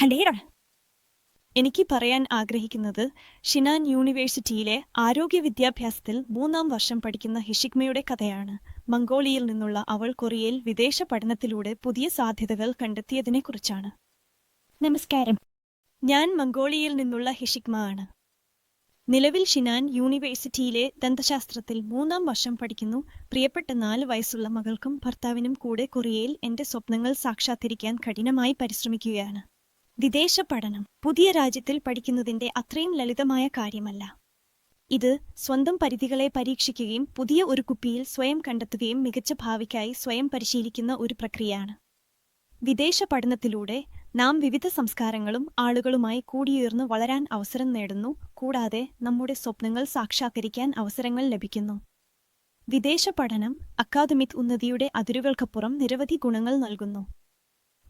ഹലേടാ. എനിക്ക് പറയാൻ ആഗ്രഹിക്കുന്നത് ഷിനാൻ യൂണിവേഴ്സിറ്റിയിലെ ആരോഗ്യ വിദ്യാഭ്യാസത്തിൽ 3-ാം വർഷം പഠിക്കുന്ന ഹിഷിക്മയുടെ കഥയാണ്. മംഗോളിയയിൽ നിന്നുള്ള അവൾ കൊറിയയിൽ വിദേശ പഠനത്തിലൂടെ പുതിയ സാധ്യതകൾ കണ്ടെത്തിയതിനെക്കുറിച്ചാണ്. നമസ്കാരം, ഞാൻ മംഗോളിയയിൽ നിന്നുള്ള ഹിഷിക്മ ആണ്. നിലവിൽ ഷിനാൻ യൂണിവേഴ്സിറ്റിയിലെ ദന്തശാസ്ത്രത്തിൽ 3-ാം വർഷം പഠിക്കുന്നു. പ്രിയപ്പെട്ട 4 വയസ്സുള്ള മകൾക്കും ഭർത്താവിനും കൂടെ കൊറിയയിൽ എന്റെ സ്വപ്നങ്ങൾ സാക്ഷാത്കരിക്കാൻ കഠിനമായി പരിശ്രമിക്കുകയാണ്. വിദേശ പഠനം പുതിയ രാജ്യത്തിൽ പഠിക്കുന്നതിന്റെ അത്രയും ലളിതമായ കാര്യമല്ല. ഇത് സ്വന്തം പരിധികളെ പരീക്ഷിക്കുകയും പുതിയ ഒരു കുപ്പിയിൽ സ്വയം കണ്ടെത്തുകയും മികച്ച ഭാവിക്കായി സ്വയം പരിശീലിക്കുന്ന ഒരു പ്രക്രിയയാണ്. വിദേശ പഠനത്തിലൂടെ നാം വിവിധ സംസ്കാരങ്ങളും ആളുകളുമായി കൂടിയുയർന്നു വളരാൻ അവസരം നേടുന്നു, കൂടാതെ നമ്മുടെ സ്വപ്നങ്ങൾ സാക്ഷാത്കരിക്കാൻ അവസരങ്ങൾ ലഭിക്കുന്നു. വിദേശ പഠനം അക്കാദമിക് ഉന്നതിയുടെ അതിരുകൾക്കപ്പുറം നിരവധി ഗുണങ്ങൾ നൽകുന്നു.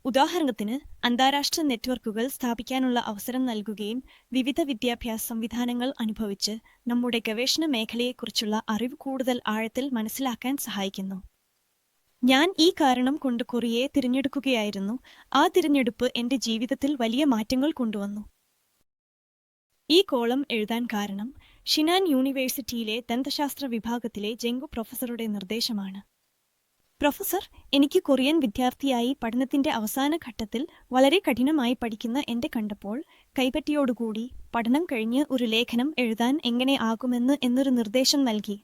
ഉദാഹരണത്തിന്, അന്താരാഷ്ട്ര നെറ്റ്വർക്കുകൾ സ്ഥാപിക്കാനുള്ള അവസരം നൽകുകയും വിവിധ വിദ്യാഭ്യാസ സംവിധാനങ്ങൾ അനുഭവിച്ച് നമ്മുടെ ഗവേഷണ മേഖലയെക്കുറിച്ചുള്ള അറിവ് കൂടുതൽ ആഴത്തിൽ മനസ്സിലാക്കാൻ സഹായിക്കുന്നു. ഞാൻ ഈ കാരണം കൊണ്ട് കൊറിയയെ തിരഞ്ഞെടുക്കുകയായിരുന്നു. ആ തിരഞ്ഞെടുപ്പ് എന്റെ ജീവിതത്തിൽ വലിയ മാറ്റങ്ങൾ കൊണ്ടുവന്നു. ഈ കോളം എഴുതാൻ കാരണം ഷിനാൻ യൂണിവേഴ്സിറ്റിയിലെ ദന്തശാസ്ത്ര വിഭാഗത്തിലെ ജെങ്കു പ്രൊഫസറുടെ നിർദ്ദേശമാണ്. പ്രൊഫസർ, എനിക്ക് കൊറിയൻ വിദ്യാർത്ഥിയായി പഠനത്തിന്റെ അവസാന ഘട്ടത്തിൽ വളരെ കഠിനമായി പഠിക്കുന്ന എന്റെ കണ്ടപ്പോൾ കൈപ്പറ്റിയോടുകൂടി പഠനം കഴിഞ്ഞ് ഒരു ലേഖനം എഴുതാൻ എങ്ങനെ ആകുമെന്ന് എന്നൊരു നിർദ്ദേശം നൽകി.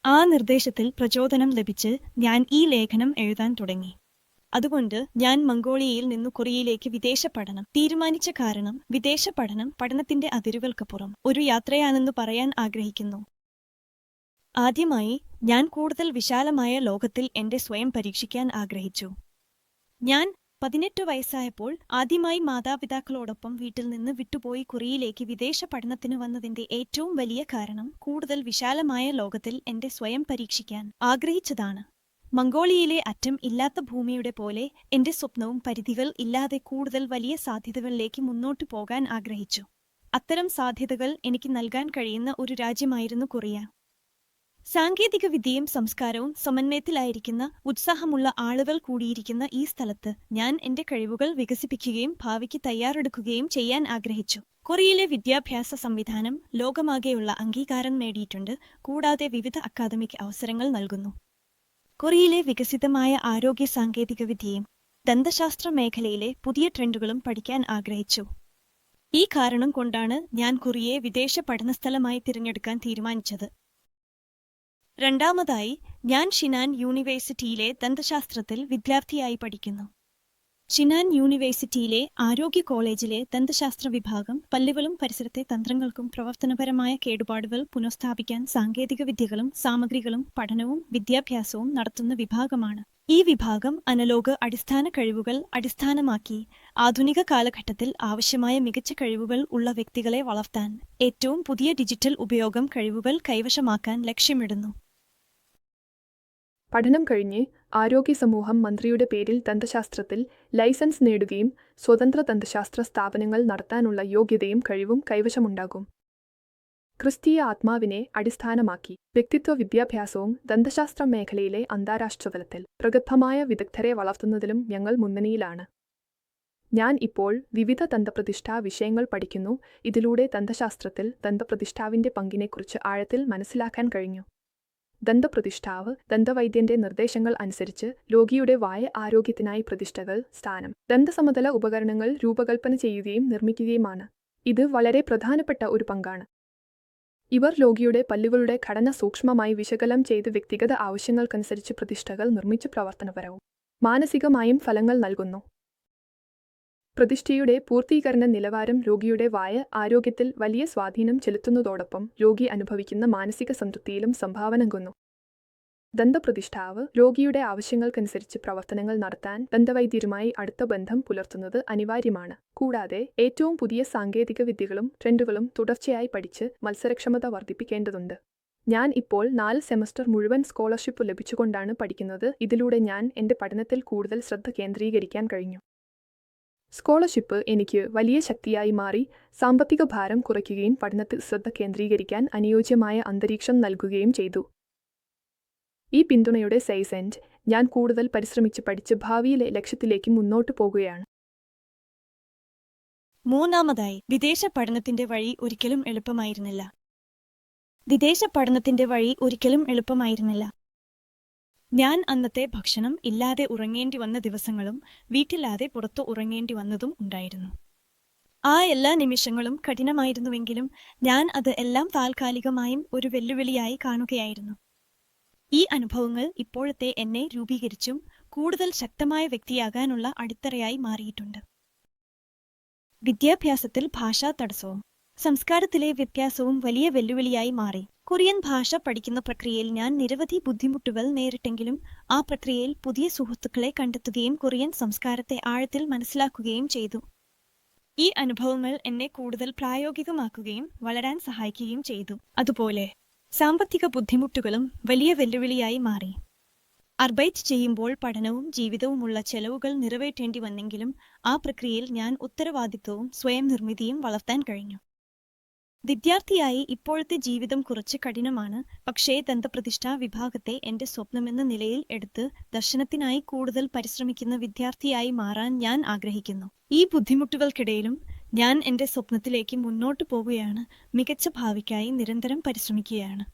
ആ നിർദ്ദേശത്തിൽ പ്രചോദനം ലഭിച്ച് ഞാൻ ഈ ലേഖനം എഴുതാൻ തുടങ്ങി. അതുകൊണ്ട് ഞാൻ മംഗോളിയയിൽ നിന്നു കൊറിയയിലേക്ക് വിദേശ പഠനം തീരുമാനിച്ച കാരണം വിദേശ പഠനം പഠനത്തിന്റെ അതിരുകൾക്കപ്പുറം ഒരു യാത്രയാണെന്ന് പറയാൻ ആഗ്രഹിക്കുന്നു. ആദ്യമായി ഞാൻ കൂടുതൽ വിശാലമായ ലോകത്തിൽ എന്റെ സ്വയം പരീക്ഷിക്കാൻ ആഗ്രഹിച്ചു. ഞാൻ 18 വയസ്സായപ്പോൾ ആദ്യമായി മാതാപിതാക്കളോടൊപ്പം വീട്ടിൽ നിന്ന് വിട്ടുപോയി കൊറിയയിലേക്ക് വിദേശ പഠനത്തിന് വന്നതിന്റെ ഏറ്റവും വലിയ കാരണം കൂടുതൽ വിശാലമായ ലോകത്തിൽ എന്റെ സ്വയം പരീക്ഷിക്കാൻ ആഗ്രഹിച്ചതാണ്. മംഗോളിയയിലെ അറ്റം ഇല്ലാത്ത ഭൂമിയുടെ പോലെ എന്റെ സ്വപ്നവും പരിധികൾ ഇല്ലാതെ കൂടുതൽ വലിയ സാധ്യതകളിലേക്ക് മുന്നോട്ടു പോകാൻ ആഗ്രഹിച്ചു. അത്തരം സാധ്യതകൾ എനിക്ക് നൽകാൻ കഴിയുന്ന ഒരു രാജ്യമായിരുന്നു കൊറിയ. സാങ്കേതിക വിദ്യയും സംസ്കാരവും സമന്വയത്തിലായിരിക്കുന്ന ഉത്സാഹമുള്ള ആളുകൾ കൂടിയിരിക്കുന്ന ഈ സ്ഥലത്ത് ഞാൻ എന്റെ കഴിവുകൾ വികസിപ്പിക്കുകയും ഭാവിക്ക് തയ്യാറെടുക്കുകയും ചെയ്യാൻ ആഗ്രഹിച്ചു. കൊറിയയിലെ വിദ്യാഭ്യാസ സംവിധാനം ലോകമാകെയുള്ള അംഗീകാരം നേടിയിട്ടുണ്ട്, കൂടാതെ വിവിധ അക്കാദമിക് അവസരങ്ങൾ നൽകുന്നു. കൊറിയയിലെ വികസിതമായ ആരോഗ്യ സാങ്കേതിക വിദ്യയും ദന്തശാസ്ത്ര മേഖലയിലെ പുതിയ ട്രെൻഡുകളും പഠിക്കാൻ ആഗ്രഹിച്ചു. ഈ കാരണം കൊണ്ടാണ് ഞാൻ കൊറിയയെ വിദേശ പഠനസ്ഥലമായി തിരഞ്ഞെടുക്കാൻ തീരുമാനിച്ചത്. രണ്ടാമതായി, ഞാൻ ഷിനാൻ യൂണിവേഴ്സിറ്റിയിലെ ദന്തശാസ്ത്രത്തിൽ വിദ്യാർത്ഥിയായി പഠിക്കുന്നു. ഷിനാൻ യൂണിവേഴ്സിറ്റിയിലെ ആരോഗ്യ കോളേജിലെ ദന്തശാസ്ത്ര വിഭാഗം പല്ലുകളും പരിസരത്തെ തന്ത്രങ്ങൾക്കും പ്രവർത്തനപരമായ കേടുപാടുകൾ പുനഃസ്ഥാപിക്കാൻ സാങ്കേതിക വിദ്യകളും സാമഗ്രികളും പഠനവും വിദ്യാഭ്യാസവും നടത്തുന്ന വിഭാഗമാണ്. ഈ വിഭാഗം അനലോഗ് അടിസ്ഥാന കഴിവുകൾ അടിസ്ഥാനമാക്കി ആധുനിക കാലഘട്ടത്തിൽ ആവശ്യമായ മികച്ച കഴിവുകൾ ഉള്ള വ്യക്തികളെ വളർത്താൻ ഏറ്റവും പുതിയ ഡിജിറ്റൽ ഉപയോഗം കഴിവുകൾ കൈവശമാക്കാൻ ലക്ഷ്യമിടുന്നു. പഠനം കഴിഞ്ഞ് ആരോഗ്യ സമൂഹം മന്ത്രിയുടെ പേരിൽ ദന്തശാസ്ത്രത്തിൽ ലൈസൻസ് നേടുകയും സ്വതന്ത്ര ദന്തശാസ്ത്ര സ്ഥാപനങ്ങൾ നടത്താനുള്ള യോഗ്യതയും കഴിവും കൈവശമുണ്ടാകും. ക്രിസ്തീയ ആത്മാവിനെ അടിസ്ഥാനമാക്കി വ്യക്തിത്വ വിദ്യാഭ്യാസവും ദന്തശാസ്ത്ര മേഖലയിലെ അന്താരാഷ്ട്ര തലത്തിൽ പ്രഗത്ഭമായ വിദഗ്ധരെ വളർത്തുന്നതിലും ഞങ്ങൾ മുന്നണിയിലാണ്. ഞാൻ ഇപ്പോൾ വിവിധ ദന്തപ്രതിഷ്ഠാ വിഷയങ്ങൾ പഠിക്കുന്നു. ഇതിലൂടെ ദന്തശാസ്ത്രത്തിൽ ദന്തപ്രതിഷ്ഠാവിന്റെ പങ്കിനെക്കുറിച്ച് ആഴത്തിൽ മനസ്സിലാക്കാൻ കഴിഞ്ഞു. ദന്തപ്രതിഷ്ഠാവ് ദന്തവൈദ്യന്റെ നിർദ്ദേശങ്ങൾ അനുസരിച്ച് രോഗിയുടെ വായ ആരോഗ്യത്തിനായി പ്രതിഷ്ഠകൾ, സ്ഥാനം, ദന്തസമതല ഉപകരണങ്ങൾ രൂപകൽപ്പന ചെയ്യുകയും നിർമ്മിക്കുകയുമാണ്. ഇത് വളരെ പ്രധാനപ്പെട്ട ഒരു പങ്കാണ്. ഇവർ രോഗിയുടെ പല്ലുകളുടെ ഘടന സൂക്ഷ്മമായി വിശകലനം ചെയ്ത് വ്യക്തിഗത ആവശ്യങ്ങൾക്കനുസരിച്ച് പ്രതിഷ്ഠകൾ നിർമ്മിച്ച് പ്രവർത്തനപരവും മാനസികമായും ഫലങ്ങൾ നൽകുന്നു. പ്രതിഷ്ഠയുടെ പൂർത്തീകരണ നിലവാരം രോഗിയുടെ വായ ആരോഗ്യത്തിൽ വലിയ സ്വാധീനം ചെലുത്തുന്നതോടൊപ്പം രോഗി അനുഭവിക്കുന്ന മാനസിക സംതൃപ്തിയിലും സംഭാവന നൽകുന്നു. ദന്തപ്രതിഷ്ഠാവ് രോഗിയുടെ ആവശ്യങ്ങൾക്കനുസരിച്ച് പ്രവർത്തനങ്ങൾ നടത്താൻ ദന്തവൈദ്യരുമായി അടുത്ത ബന്ധം പുലർത്തുന്നത് അനിവാര്യമാണ്. കൂടാതെ ഏറ്റവും പുതിയ സാങ്കേതിക വിദ്യകളും ട്രെൻഡുകളും തുടർച്ചയായി പഠിച്ച് മത്സരക്ഷമത വർദ്ധിപ്പിക്കേണ്ടതുണ്ട്. ഞാൻ ഇപ്പോൾ 4 സെമസ്റ്റർ മുഴുവൻ സ്കോളർഷിപ്പ് ലഭിച്ചുകൊണ്ടാണ് പഠിക്കുന്നത്. ഇതിലൂടെ ഞാൻ എന്റെ പഠനത്തിൽ കൂടുതൽ ശ്രദ്ധ കേന്ദ്രീകരിക്കാൻ കഴിഞ്ഞു. സ്കോളർഷിപ്പ് എനിക്ക് വലിയ ശക്തിയായി മാറി, സാമ്പത്തിക ഭാരം കുറയ്ക്കുകയും പഠനത്തിൽ ശ്രദ്ധ കേന്ദ്രീകരിക്കാൻ അനുയോജ്യമായ അന്തരീക്ഷം നൽകുകയും ചെയ്തു. ഈ പിന്തുണയുടെ സൈസെന്റ് ഞാൻ കൂടുതൽ പരിശ്രമിച്ച് പഠിച്ച് ഭാവിയിലെ ലക്ഷ്യത്തിലേക്ക് മുന്നോട്ടു പോകുകയാണ്. മൂന്നാമതായി, വിദേശ പഠനത്തിന്റെ വഴി ഒരിക്കലും എളുപ്പമായിരുന്നില്ല. വിദേശ പഠനത്തിന്റെ വഴി ഒരിക്കലും എളുപ്പമായിരുന്നില്ല. ഞാൻ അന്നത്തെ ഭക്ഷണം ഇല്ലാതെ ഉറങ്ങേണ്ടി വന്ന ദിവസങ്ങളും വീട്ടില്ലാതെ പുറത്തു ഉറങ്ങേണ്ടി വന്നതും ഉണ്ടായിരുന്നു. ആ എല്ലാ നിമിഷങ്ങളും കഠിനമായിരുന്നുവെങ്കിലും ഞാൻ അത് എല്ലാം താൽക്കാലികമായും ഒരു വെല്ലുവിളിയായി കാണുകയായിരുന്നു. ഈ അനുഭവങ്ങൾ ഇപ്പോഴത്തെ എന്നെ രൂപീകരിച്ചും കൂടുതൽ ശക്തമായ വ്യക്തിയാകാനുള്ള അടിത്തറയായി മാറിയിട്ടുണ്ട്. വിദ്യാഭ്യാസത്തിൽ ഭാഷാ തടസ്സവും സംസ്കാരത്തിലെ വ്യത്യാസവും വലിയ വെല്ലുവിളിയായി മാറി. കൊറിയൻ ഭാഷ പഠിക്കുന്ന പ്രക്രിയയിൽ ഞാൻ നിരവധി ബുദ്ധിമുട്ടുകൾ നേരിട്ടെങ്കിലും ആ പ്രക്രിയയിൽ പുതിയ സുഹൃത്തുക്കളെ കണ്ടെത്തുകയും കൊറിയൻ സംസ്കാരത്തെ ആഴത്തിൽ മനസ്സിലാക്കുകയും ചെയ്തു. ഈ അനുഭവങ്ങൾ എന്നെ കൂടുതൽ പ്രായോഗികമാക്കുകയും വളരാൻ സഹായിക്കുകയും ചെയ്തു. അതുപോലെ സാമ്പത്തിക ബുദ്ധിമുട്ടുകളും വലിയ വെല്ലുവിളിയായി മാറി. അർബൈറ്റ് ചെയ്യുമ്പോൾ പഠനവും ജീവിതവുമുള്ള ചെലവുകൾ നിറവേറ്റേണ്ടി വന്നെങ്കിലും ആ പ്രക്രിയയിൽ ഞാൻ ഉത്തരവാദിത്വവും സ്വയം നിർമ്മിതിയും വളർത്താൻ കഴിഞ്ഞു. വിദ്യാർത്ഥിയായി ഇപ്പോഴത്തെ ജീവിതം കുറച്ച് കഠിനമാണ്, പക്ഷേ ദന്തപ്രതിഷ്ഠാ വിഭാഗത്തെ എന്റെ സ്വപ്നമെന്ന നിലയിൽ എടുത്ത് ദർശനത്തിനായി കൂടുതൽ പരിശ്രമിക്കുന്ന വിദ്യാർത്ഥിയായി മാറാൻ ഞാൻ ആഗ്രഹിക്കുന്നു. ഈ ബുദ്ധിമുട്ടുകൾക്കിടയിലും ഞാൻ എന്റെ സ്വപ്നത്തിലേക്ക് മുന്നോട്ടു പോവുകയാണ്, മികച്ച ഭാവിക്കായി നിരന്തരം പരിശ്രമിക്കുകയാണ്.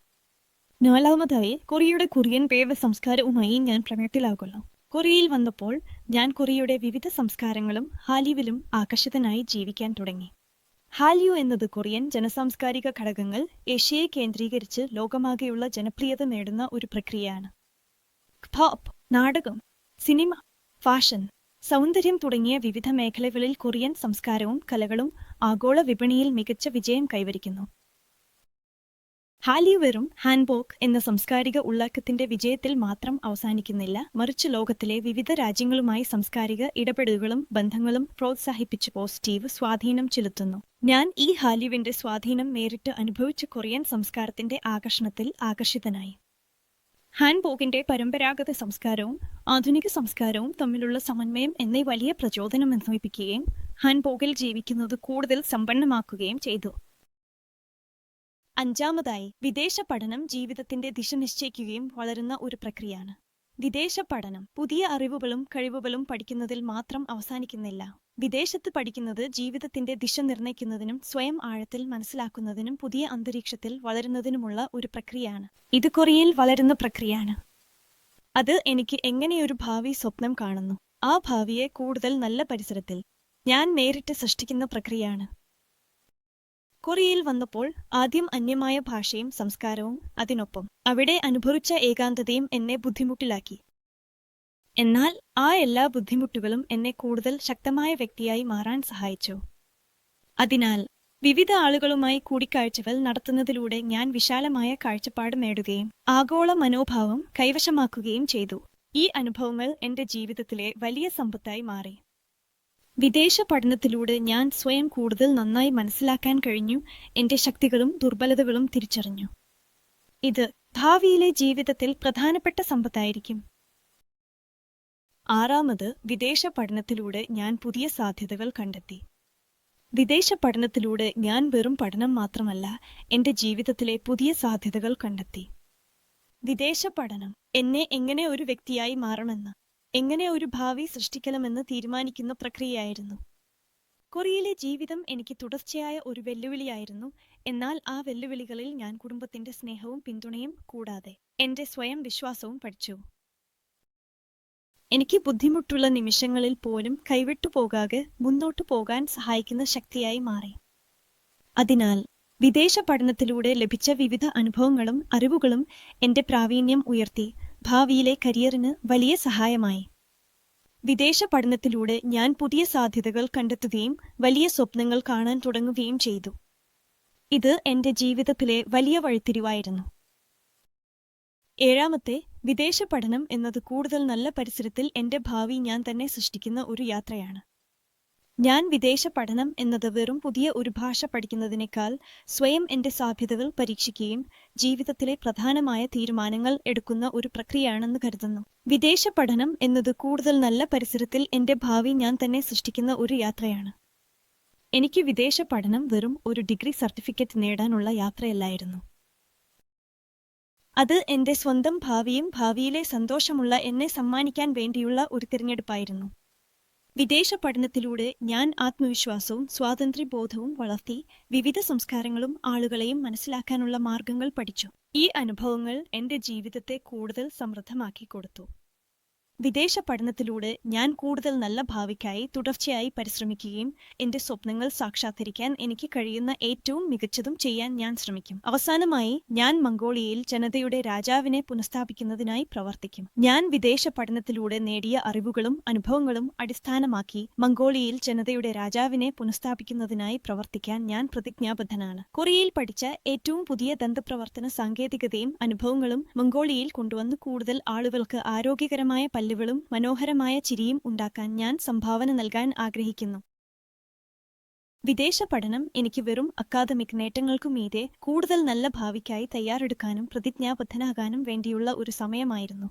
നാലാമതായി, കൊറിയൻ പേവ സംസ്കാരവുമായി ഞാൻ പ്രണയത്തിലാകുന്നു. കൊറിയയിൽ വന്നപ്പോൾ ഞാൻ കൊറിയയുടെ വിവിധ സംസ്കാരങ്ങളും ഹാലിവിലും ആകർഷിതനായി ജീവിക്കാൻ തുടങ്ങി. ഹാലിയു എന്നത് കൊറിയൻ ജനസാംസ്കാരിക ഘടകങ്ങൾ ഏഷ്യയെ കേന്ദ്രീകരിച്ച് ലോകമാകെയുള്ള ജനപ്രിയത നേടുന്ന ഒരു പ്രക്രിയയാണ്. പോപ്പ്, നാടകം, സിനിമ, ഫാഷൻ, സൗന്ദര്യം തുടങ്ങിയ വിവിധ മേഖലകളിൽ കൊറിയൻ സംസ്കാരവും കലകളും ആഗോള വിപണിയിൽ മികച്ച വിജയം കൈവരിക്കുന്നു. ഹാലിയു വെറും ഹാൻബോക്ക് എന്ന സാംസ്കാരിക ഉള്ളടക്കത്തിന്റെ വിജയത്തിൽ മാത്രം അവസാനിക്കുന്നില്ല, മറിച്ച് ലോകത്തിലെ വിവിധ രാജ്യങ്ങളുമായി സാംസ്കാരിക ഇടപെടലുകളും ബന്ധങ്ങളും പ്രോത്സാഹിപ്പിച്ച് പോസിറ്റീവ് സ്വാധീനം ചെലുത്തുന്നു. ഞാൻ ഈ ഹാലിയുവിന്റെ സ്വാധീനം നേരിട്ട് അനുഭവിച്ച കൊറിയൻ സംസ്കാരത്തിന്റെ ആകർഷണത്തിൽ ആകർഷിതനായി. ഹാൻബോക്കിന്റെ പരമ്പരാഗത സംസ്കാരവും ആധുനിക സംസ്കാരവും തമ്മിലുള്ള സമന്വയം എന്നെ വലിയ പ്രചോദനം അനുഭവിപ്പിക്കുകയും ഹാൻബോക്കിൽ ജീവിക്കുന്നത് കൂടുതൽ സമ്പന്നമാക്കുകയും ചെയ്തു. അഞ്ചാമതായി, വിദേശ പഠനം ജീവിതത്തിന്റെ ദിശ നിശ്ചയിക്കുകയും വളരുന്ന ഒരു പ്രക്രിയയാണ്. വിദേശ പഠനം പുതിയ അറിവുകളും കഴിവുകളും പഠിക്കുന്നതിൽ മാത്രം അവസാനിക്കുന്നില്ല. വിദേശത്ത് പഠിക്കുന്നത് ജീവിതത്തിന്റെ ദിശ നിർണ്ണയിക്കുന്നതിനും സ്വയം ആഴത്തിൽ മനസ്സിലാക്കുന്നതിനും പുതിയ അന്തരീക്ഷത്തിൽ വളരുന്നതിനുമുള്ള ഒരു പ്രക്രിയയാണ്. ഇത് കൊറിയയിൽ വളരുന്ന പ്രക്രിയയാണ്. അത് എനിക്ക് എങ്ങനെയൊരു ഭാവി സ്വപ്നം കാണുന്നു, ആ ഭാവിയെ കൂടുതൽ നല്ല പരിസരത്തിൽ ഞാൻ നേരിട്ട് സൃഷ്ടിക്കുന്ന പ്രക്രിയയാണ്. കൊറിയയിൽ വന്നപ്പോൾ ആദ്യം അന്യമായ ഭാഷയും സംസ്കാരവും അതിനൊപ്പം അവിടെ അനുഭവിച്ച ഏകാന്തതയും എന്നെ ബുദ്ധിമുട്ടിലാക്കി. എന്നാൽ ആ എല്ലാ ബുദ്ധിമുട്ടുകളും എന്നെ കൂടുതൽ ശക്തമായ വ്യക്തിയായി മാറാൻ സഹായിച്ചു. അതിനാൽ വിവിധ ആളുകളുമായി കൂടിക്കാഴ്ചകൾ നടത്തുന്നതിലൂടെ ഞാൻ വിശാലമായ കാഴ്ചപ്പാട് നേടുകയും ആഗോള മനോഭാവം കൈവശമാക്കുകയും ചെയ്തു. ഈ അനുഭവങ്ങൾ എന്റെ ജീവിതത്തിലെ വലിയ സമ്പത്തായി മാറി. വിദേശ പഠനത്തിലൂടെ ഞാൻ സ്വയം കൂടുതൽ നന്നായി മനസ്സിലാക്കാൻ കഴിഞ്ഞു, എന്റെ ശക്തികളും ദുർബലതകളും തിരിച്ചറിഞ്ഞു. ഇത് ഭാവിയിലെ ജീവിതത്തിൽ പ്രധാനപ്പെട്ട സമ്പത്തായിരിക്കും. ആറാമത്, വിദേശ പഠനത്തിലൂടെ ഞാൻ പുതിയ സാധ്യതകൾ കണ്ടെത്തി. വിദേശ പഠനത്തിലൂടെ ഞാൻ വെറും പഠനം മാത്രമല്ല, എന്റെ ജീവിതത്തിലെ പുതിയ സാധ്യതകൾ കണ്ടെത്തി. വിദേശ പഠനം എന്നെ എങ്ങനെ ഒരു വ്യക്തിയായി മാറണമെന്ന്, എങ്ങനെ ഒരു ഭാവി സൃഷ്ടിക്കണമെന്ന് തീരുമാനിക്കുന്ന പ്രക്രിയയായിരുന്നു. കൊറിയയിലെ ജീവിതം എനിക്ക് തുടർച്ചയായ ഒരു വെല്ലുവിളിയായിരുന്നു, എന്നാൽ ആ വെല്ലുവിളികളിൽ ഞാൻ കുടുംബത്തിന്റെ സ്നേഹവും പിന്തുണയും കൂടാതെ എന്റെ സ്വയം വിശ്വാസവും പഠിച്ചു. എനിക്ക് ബുദ്ധിമുട്ടുള്ള നിമിഷങ്ങളിൽ പോലും കൈവിട്ടു പോകാതെ മുന്നോട്ടു പോകാൻ സഹായിക്കുന്ന ശക്തിയായി മാറി. അതിനാൽ വിദേശ പഠനത്തിലൂടെ ലഭിച്ച വിവിധ അനുഭവങ്ങളും അറിവുകളും എന്റെ പ്രാവീണ്യം ഉയർത്തി ഭാവിയിലെ കരിയറിന് വലിയ സഹായമായി. വിദേശ പഠനത്തിലൂടെ ഞാൻ പുതിയ സാധ്യതകൾ കണ്ടെത്തുകയും വലിയ സ്വപ്നങ്ങൾ കാണാൻ തുടങ്ങുകയും ചെയ്തു. ഇത് എന്റെ ജീവിതത്തിലെ വലിയ വഴിത്തിരിവായിരുന്നു. ഏഴാമത്തെ, വിദേശ പഠനം എന്നത് കൂടുതൽ നല്ല പരിസരത്തിൽ എന്റെ ഭാവി ഞാൻ തന്നെ സൃഷ്ടിക്കുന്ന ഒരു യാത്രയാണ്. ഞാൻ വിദേശ പഠനം എന്നത് വെറും പുതിയ ഒരു ഭാഷ പഠിക്കുന്നതിനേക്കാൾ സ്വയം എന്റെ സാധ്യതകൾ പരീക്ഷിക്കുകയും ജീവിതത്തിലെ പ്രധാനമായ തീരുമാനങ്ങൾ എടുക്കുന്ന ഒരു പ്രക്രിയയാണെന്ന് കരുതുന്നു. വിദേശ പഠനം എന്നത് കൂടുതൽ നല്ല പരിസരത്തിൽ എന്റെ ഭാവി ഞാൻ തന്നെ സൃഷ്ടിക്കുന്ന ഒരു യാത്രയാണ്. എനിക്ക് വിദേശ പഠനം വെറും ഒരു ഡിഗ്രി സർട്ടിഫിക്കറ്റ് നേടാനുള്ള യാത്രയല്ലായിരുന്നു. അത് എന്റെ സ്വന്തം ഭാവിയും ഭാവിയിലെ സന്തോഷമുള്ള എന്നെ സമ്മാനിക്കാൻ വേണ്ടിയുള്ള ഒരു തിരഞ്ഞെടുപ്പായിരുന്നു. വിദേശ പഠനത്തിലൂടെ ഞാൻ ആത്മവിശ്വാസവും സ്വാതന്ത്ര്യബോധവും വളർത്തി വിവിധ സംസ്കാരങ്ങളും ആളുകളെയും മനസ്സിലാക്കാനുള്ള മാർഗങ്ങൾ പഠിച്ചു. ഈ അനുഭവങ്ങൾ എന്റെ ജീവിതത്തെ കൂടുതൽ സമൃദ്ധമാക്കി കൊടുത്തു. വിദേശ പഠനത്തിലൂടെ ഞാൻ കൂടുതൽ നല്ല ഭാവിക്കായി തുടർച്ചയായി പരിശ്രമിക്കുകയും എന്റെ സ്വപ്നങ്ങൾ സാക്ഷാത്കരിക്കാൻ എനിക്ക് കഴിയുന്ന ഏറ്റവും മികച്ചതും ചെയ്യാൻ ഞാൻ ശ്രമിക്കും. അവസാനമായി, ഞാൻ മംഗോളിയയിൽ ജനതയുടെ രാജാവിനെ പുനഃസ്ഥാപിക്കുന്നതിനായി പ്രവർത്തിക്കും. ഞാൻ വിദേശ പഠനത്തിലൂടെ നേടിയ അറിവുകളും അനുഭവങ്ങളും അടിസ്ഥാനമാക്കി മംഗോളിയയിൽ ജനതയുടെ രാജാവിനെ പുനഃസ്ഥാപിക്കുന്നതിനായി പ്രവർത്തിക്കാൻ ഞാൻ പ്രതിജ്ഞാബദ്ധനാണ്. കൊറിയയിൽ പഠിച്ച ഏറ്റവും പുതിയ ദന്തപ്രവർത്തന സാങ്കേതികതയും അനുഭവങ്ങളും മംഗോളിയയിൽ കൊണ്ടുവന്ന് കൂടുതൽ ആളുകൾക്ക് ആരോഗ്യകരമായ പല്ലുകളും മനോഹരമായ ചിരിയും ഉണ്ടാക്കാൻ ഞാൻ സംഭാവന നൽകാൻ ആഗ്രഹിക്കുന്നു. വിദേശ പഠനം എനിക്ക് വെറും അക്കാദമിക് നേട്ടങ്ങൾക്കുമീതെ കൂടുതൽ നല്ല ഭാവിക്കായി തയ്യാറെടുക്കാനും പ്രതിജ്ഞാബദ്ധനാകാനും വേണ്ടിയുള്ള ഒരു സമയമായിരുന്നു.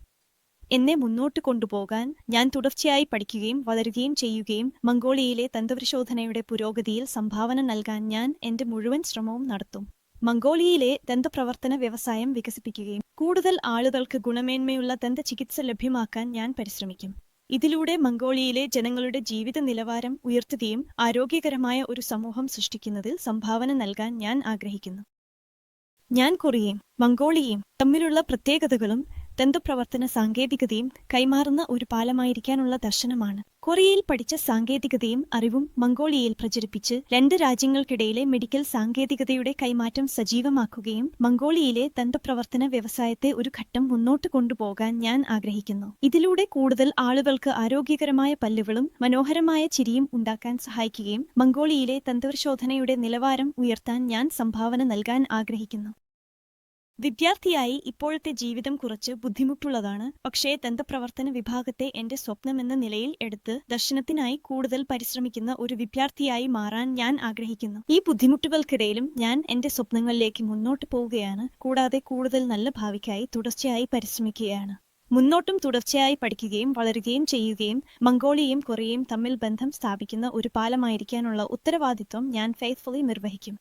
എന്നെ മുന്നോട്ട് കൊണ്ടുപോകാൻ ഞാൻ തുടർച്ചയായി പഠിക്കുകയും വളരുകയും ചെയ്യുകയും മംഗോളിയയിലെ ദന്തപരിശോധനയുടെ പുരോഗതിയിൽ സംഭാവന നൽകാൻ ഞാൻ എന്റെ മുഴുവൻ ശ്രമവും നടത്തും. മംഗോളിയയിലെ ദന്തപ്രവർത്തന വ്യവസായം വികസിപ്പിക്കുകയും കൂടുതൽ ആളുകൾക്ക് ഗുണമേന്മയുള്ള ദന്തചികിത്സ ലഭ്യമാക്കാൻ ഞാൻ പരിശ്രമിക്കും. ഇതിലൂടെ മംഗോളിയയിലെ ജനങ്ങളുടെ ജീവിത നിലവാരം ഉയർത്തുകയും ആരോഗ്യകരമായ ഒരു സമൂഹം സൃഷ്ടിക്കുന്നതിൽ സംഭാവന നൽകാൻ ഞാൻ ആഗ്രഹിക്കുന്നു. ഞാൻ കൊറിയയും മംഗോളിയയും തമ്മിലുള്ള പ്രത്യേകതകളും ദന്തപ്രവർത്തന സാങ്കേതികതയും കൈമാറുന്ന ഒരു പാലമായിരിക്കാനുള്ള ദർശനമാണ്. കൊറിയയിൽ പഠിച്ച സാങ്കേതികതയും അറിവും മംഗോളിയയിൽ പ്രചരിപ്പിച്ച് രണ്ട് രാജ്യങ്ങൾക്കിടയിലെ മെഡിക്കൽ സാങ്കേതികതയുടെ കൈമാറ്റം സജീവമാക്കുകയും മംഗോളിയയിലെ ദന്തപ്രവർത്തന വ്യവസായത്തെ ഒരു ഘട്ടം മുന്നോട്ട് കൊണ്ടുപോകാൻ ഞാൻ ആഗ്രഹിക്കുന്നു. ഇതിലൂടെ കൂടുതൽ ആളുകൾക്ക് ആരോഗ്യകരമായ പല്ലുകളും മനോഹരമായ ചിരിയും ഉണ്ടാക്കാൻ സഹായിക്കുകയും മംഗോളിയയിലെ ദന്തപരിശോധനയുടെ നിലവാരം ഉയർത്താൻ ഞാൻ സംഭാവന നൽകാൻ ആഗ്രഹിക്കുന്നു. വിദ്യാർത്ഥിയായി ഇപ്പോഴത്തെ ജീവിതം കുറച്ച് ബുദ്ധിമുട്ടുള്ളതാണ്. പക്ഷേ ദന്തപ്രവർത്തന വിഭാഗത്തെ എന്റെ സ്വപ്നമെന്ന നിലയിൽ എടുത്ത് ദർശനത്തിനായി കൂടുതൽ പരിശ്രമിക്കുന്ന ഒരു വിദ്യാർത്ഥിയായി മാറാൻ ഞാൻ ആഗ്രഹിക്കുന്നു. ഈ ബുദ്ധിമുട്ടുകൾക്കിടയിലും ഞാൻ എന്റെ സ്വപ്നങ്ങളിലേക്ക് മുന്നോട്ട് പോവുകയാണ്, കൂടാതെ കൂടുതൽ നല്ല ഭാവിക്കായി തുടർച്ചയായി പരിശ്രമിക്കുകയാണ്. മുന്നോട്ടും തുടർച്ചയായി പഠിക്കുകയും വളരുകയും ചെയ്യുകയും മംഗോളിയയും കൊറിയയും തമ്മിൽ ബന്ധം സ്ഥാപിക്കുന്ന ഒരു പാലമായിരിക്കാനുള്ള ഉത്തരവാദിത്വം ഞാൻ ഫെയ്ത്ത്ഫുള്ളി നിർവഹിക്കും.